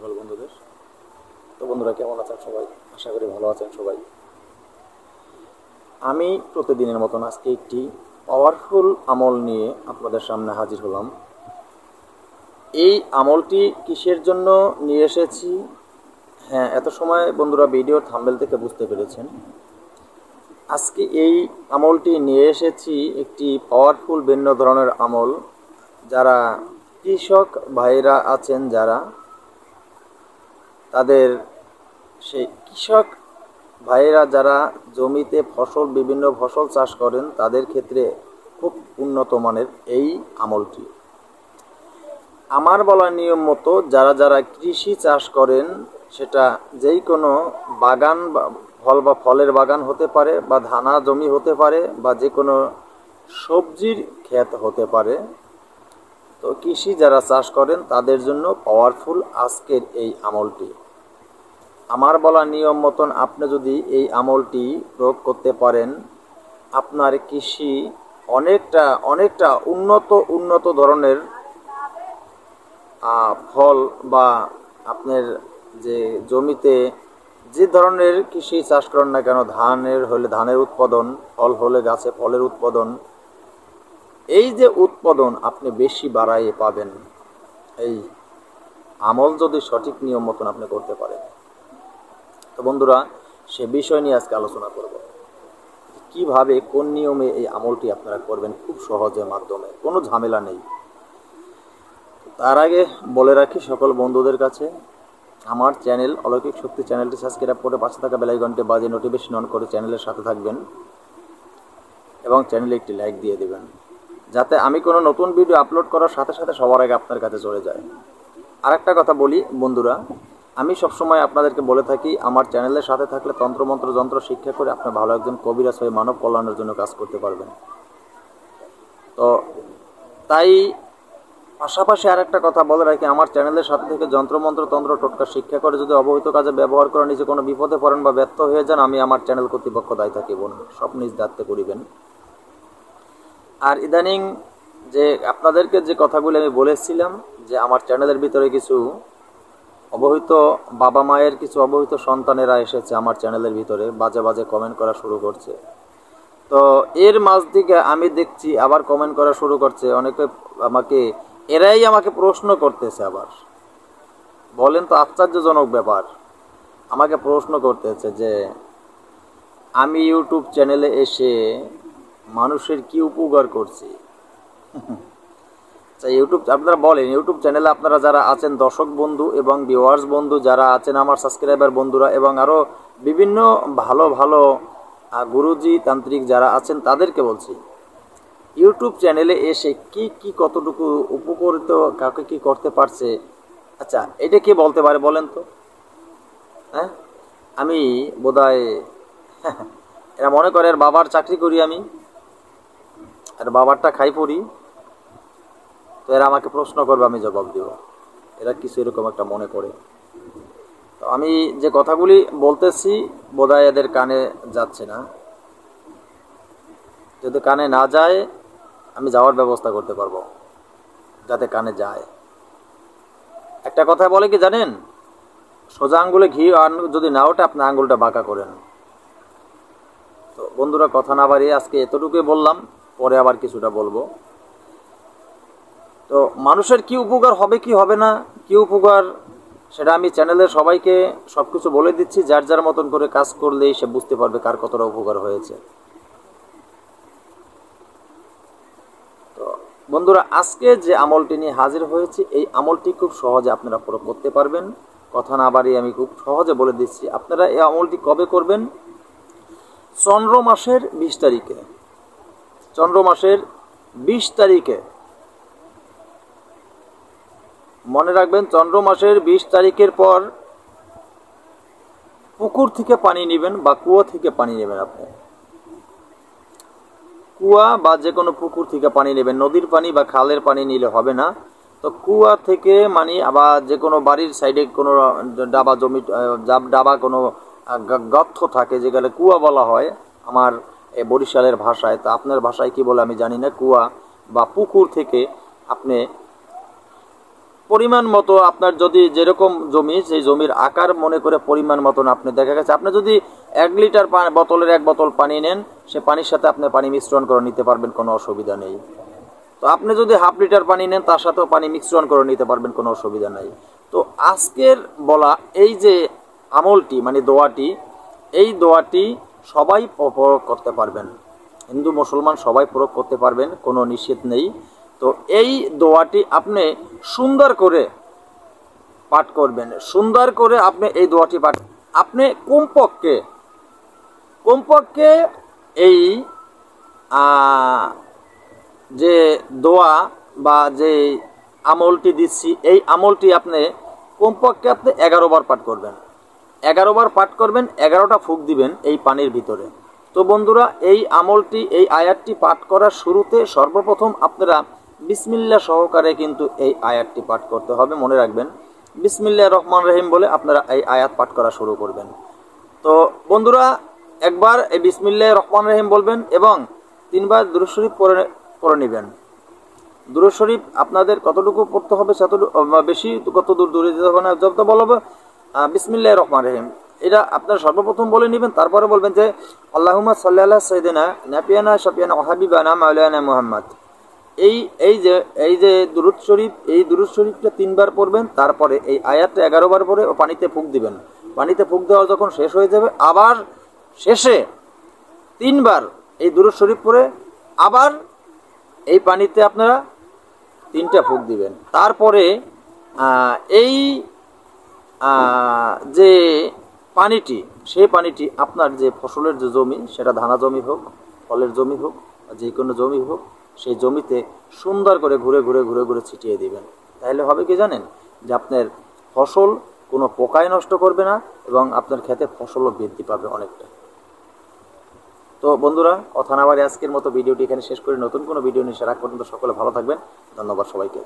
সকল বন্ধুদের। তো বন্ধুরা কেমন আছেন সবাই? আশা করি ভালো আছেন সবাই। আমি প্রতিদিনের মতন আজকে একটি পাওয়ারফুল আমল নিয়ে আপনাদের সামনে হাজির হলাম। এই আমলটি কিসের জন্য নিয়ে এসেছি? হ্যাঁ, এত সময় বন্ধুরা ভিডিওর থাম্বনেল থেকে বুঝতে পেরেছেন। আজকে এই আমলটি নিয়ে এসেছি একটি পাওয়ারফুল ভিন্ন ধরনের আমল। যারা কৃষক ভাইরা আছেন, যারা তাদের সেই কৃষক ভাইয়েরা যারা জমিতে বিভিন্ন ফসল চাষ করেন, তাদের ক্ষেত্রে খুব উন্নত মানের এই আমলটি। আমার বলা নিয়ম মতো যারা যারা কৃষি চাষ করেন, সেটা যেই কোনো বাগান বা ফলের বাগান হতে পারে, বা ধানা জমি হতে পারে, বা যে কোনো সবজির ক্ষেত হতে পারে, তো কৃষি যারা চাষ করেন তাদের জন্য পাওয়ারফুল আজকের এই আমলটি। আমার বলা নিয়ম মতন আপনি যদি এই আমলটি প্রয়োগ করতে পারেন, আপনার কৃষি অনেকটা উন্নত ধরনের ফল, বা আপনার যে জমিতে যে ধরনের কৃষি চাষ করেন না কেন, ধানের হলে ধানের উৎপাদন, ফল হলে গাছে ফলের উৎপাদন, এই যে উৎপাদন আপনি বেশি বাড়াইয়ে পাবেন এই আমল যদি সঠিক নিয়ম মতন আপনি করতে পারেন। তো বন্ধুরা, সে বিষয় নিয়ে আজকে আলোচনা করব। কিভাবে, কোন নিয়মে এই আমলটি আপনারা করবেন খুব সহজের মাধ্যমে, কোনো ঝামেলা নেই। তার আগে বলে রাখি সকল বন্ধুদের কাছে, আমার চ্যানেল অলৌকিক শক্তি চ্যানেলটি সাবস্ক্রাইব করে পাশে থাকা বেল আইকনটি বাজিয়ে নোটিফিকেশন অন করে চ্যানেলের সাথে থাকবেন, এবং চ্যানেলে একটি লাইক দিয়ে দেবেন, যাতে আমি কোনো নতুন ভিডিও আপলোড করার সাথে সাথে সবার আগে আপনার কাছে চলে যায়। আরেকটা কথা বলি বন্ধুরা, আমি সবসময় আপনাদেরকে বলে থাকি, আমার চ্যানেলের সাথে থাকলে তন্ত্রমন্ত্র যন্ত্র শিক্ষা করে আপনি ভালো একজন কবিরাজ হয়ে মানব কল্যাণের জন্য কাজ করতে পারবেন। তো তাই পাশাপাশি আরেকটা কথা বলে রাখি, আমার চ্যানেলের সাথে থেকে যন্ত্রমন্ত্র তন্ত্র টোটকা শিক্ষা করে যদি অবহিত কাজে ব্যবহার করে নিজে কোনো বিপদে পড়েন বা ব্যর্থ হয়ে যান, আমি আমার চ্যানেল কর্তৃপক্ষ দায়ী থাকিব না, সব নিজ দায়িত্বে করিবেন। আর ইদানিং যে আপনাদেরকে যে কথাগুলো আমি বলেছিলাম, যে আমার চ্যানেলের ভিতরে কিছু অবহিত বাবা মায়ের কিছু অবহিত সন্তানেরা এসেছে আমার চ্যানেলের ভিতরে, বাজে কমেন্ট করা শুরু করছে। তো এর মাঝ থেকে আমি দেখছি আবার কমেন্ট করা শুরু করছে অনেকে, এরাই আমাকে প্রশ্ন করতেছে আবার। বলেন তো, আশ্চর্যজনক ব্যাপার। আমাকে প্রশ্ন করতেছে যে আমি ইউটিউব চ্যানেলে এসে মানুষের কি উপকার করছি। আপনারা বলেন, ইউটিউব চ্যানেলে আপনারা যারা আছেন দর্শক বন্ধু এবং ভিউয়ার্স বন্ধু যারা আছেন, আমার সাবস্ক্রাইবার বন্ধুরা, এবং আরও বিভিন্ন ভালো গুরুজি তান্ত্রিক যারা আছেন, তাদেরকে বলছি, ইউটিউব চ্যানেলে এসে কি কতটুকু উপকৃত, কাকে কি করতে পারছে, আচ্ছা এটা কে বলতে পারে বলেন তো? হ্যাঁ, আমি বোধহয় এরা মনে করে এর বাবার চাকরি করি আমি, আর বাবারটা খাই পড়ি, তো এরা আমাকে প্রশ্ন করবে, আমি জবাব দেব, এরা কিছু এরকম একটা মনে করে। তো আমি যে কথাগুলি বলতেছি বোধহয় এদের কানে যাচ্ছে না। যদি কানে না যায়, আমি যাওয়ার ব্যবস্থা করতে পারবো যাতে কানে যায়। একটা কথা বলে কি জানেন, সোজা আঙ্গুলে ঘি যদি না ওঠে, আপনি আঙ্গুলটা বাঁকা করেন। তো বন্ধুরা, কথা না বাড়িয়ে আজকে এতটুকুই বললাম, পরে আবার কিছুটা বলবো। তো মানুষের কি উপকার হবে কি হবে না, কি উপকার, সেটা আমি চ্যানেলের সবাইকে সব কিছু বলে দিচ্ছি। যার যার মতন করে কাজ করলেই সে বুঝতে পারবে কার কতটা উপকার হয়েছে। তো বন্ধুরা, আজকে যে আমলটি নিয়ে হাজির হয়েছে, এই আমলটি খুব সহজে আপনারা প্রয়োগ করতে পারবেন। কথা না বাড়িয়ে আমি খুব সহজে বলে দিচ্ছি। আপনারা এই আমলটি কবে করবেন? চন্দ্র মাসের 20 তারিখে। চন্দ্র মাসের 20 তারিখে মনে রাখবেন, চন্দ্র মাসের 20 তারিখের পর পুকুর থেকে পানি নেবেন বা কুয়া থেকে পানি নেবেন। আপনি কুয়া বা যে কোনো পুকুর থেকে পানি নেবেন, নদীর পানি বা খালের পানি নিলে হবে না। তো কুয়া থেকে মানে, আবার যে কোনো বাড়ির সাইডে কোনো ডাবা কোনো গর্ত থাকে, যেখানে কুয়া বলা হয় আমার বরিশালের ভাষায়। তো আপনার ভাষায় কি বলে আমি জানি না। কুয়া বা পুকুর থেকে আপনি পরিমাণ মতো আপনার যদি যেরকম জমি, সেই জমির আকার মনে করে পরিমাণ মতন আপনি, দেখা গেছে আপনি যদি 1 লিটার বোতলের 1 বোতল পানি নেন, সে পানির সাথে আপনি পানি মিশ্রণ করে নিতে পারবেন, কোনো অসুবিধা নেই। তো আপনি যদি 1/2 লিটার পানি নেন, তার সাথেও পানি মিশ্রণ করে নিতে পারবেন, কোনো অসুবিধা নাই। তো আজকের বলা এই যে আমলটি মানে দোয়াটি, এই দোয়াটি সবাই প্রয়োগ করতে পারবেন, হিন্দু মুসলমান সবাই প্রয়োগ করতে পারবেন, কোনো নিষেধ নেই। তো এই দোয়াটি আপনি সুন্দর করে পাঠ করবেন, সুন্দর করে আপনি এই দোয়াটি পাঠ, আপনি কমপক্ষে এই যে দোয়া বা যে আমলটি দিচ্ছি, এই আমলটি আপনি কমপক্ষে আপনি 11 বার পাঠ করবেন, 11 বার পাঠ করবেন, 11টা ফুঁক দিবেন এই পানির ভিতরে। তো বন্ধুরা, এই আমলটি, এই আয়াতটি পাঠ করার শুরুতে সর্বপ্রথম আপনারা বিসমিল্লাহ সহকারে কিন্তু এই আয়াতটি পাঠ করতে হবে, মনে রাখবেন। বিসমিল্লাহির রহমানির রহিম বলে আপনারা এই আয়াত পাঠ করা শুরু করবেন। তো বন্ধুরা, একবার এই বিসমিল্লাহির রহমানির রহিম বলবেন এবং 3 বার দুরূদ শরীফ পড়ে নেবেন। দুরূদ শরীফ আপনাদের কতটুকু পড়তে হবে, সেতটুকু বেশি কত দূরে যেতে হবে না, যত বলবো বিসমিল্লাহির রহমানির রহিম, এটা আপনারা সর্বপ্রথম বলে নেবেন। তারপরে বলবেন যে আল্লাহুম্মা সাল্লি আলা সাইয়্যিদিনা নাবিয়ানা শাফিয়ানা ওয়া হাবিবানা মাওলানা মুহাম্মদ। এই যে দুরূদ শরীফ, এই দুরূদ শরীফটা 3 বার পড়বেন। তারপরে এই আয়াতটা 11 বার পড়ে ও পানিতে ফুঁক দিবেন। পানিতে ফুঁক দেওয়া যখন শেষ হয়ে যাবে, আবার শেষে 3 বার এই দুরূদ শরীফ পড়ে আবার এই পানিতে আপনারা 3টা ফুঁক দিবেন। তারপরে এই যে পানিটি, সেই পানিটি আপনার যে ফসলের যে জমি, সেটা ধানা জমি হোক, ফলের জমি হোক, যে কোনো জমি হোক, সেই জমিতে সুন্দর করে ঘুরে ঘুরে ছিটিয়ে দিবেন। তাহলে হবে কি জানেন, যে আপনার ফসল কোনো পোকায় নষ্ট করবে না এবং আপনার ক্ষেতে ফসলও বৃদ্ধি পাবে অনেকটা। তো বন্ধুরা, কথা না বাড়িয়ে আজকের মতো ভিডিওটি এখানে শেষ করে নতুন কোনো ভিডিও নিয়ে আসার আগ পর্যন্ত সকলে ভালো থাকবেন। ধন্যবাদ সবাইকে।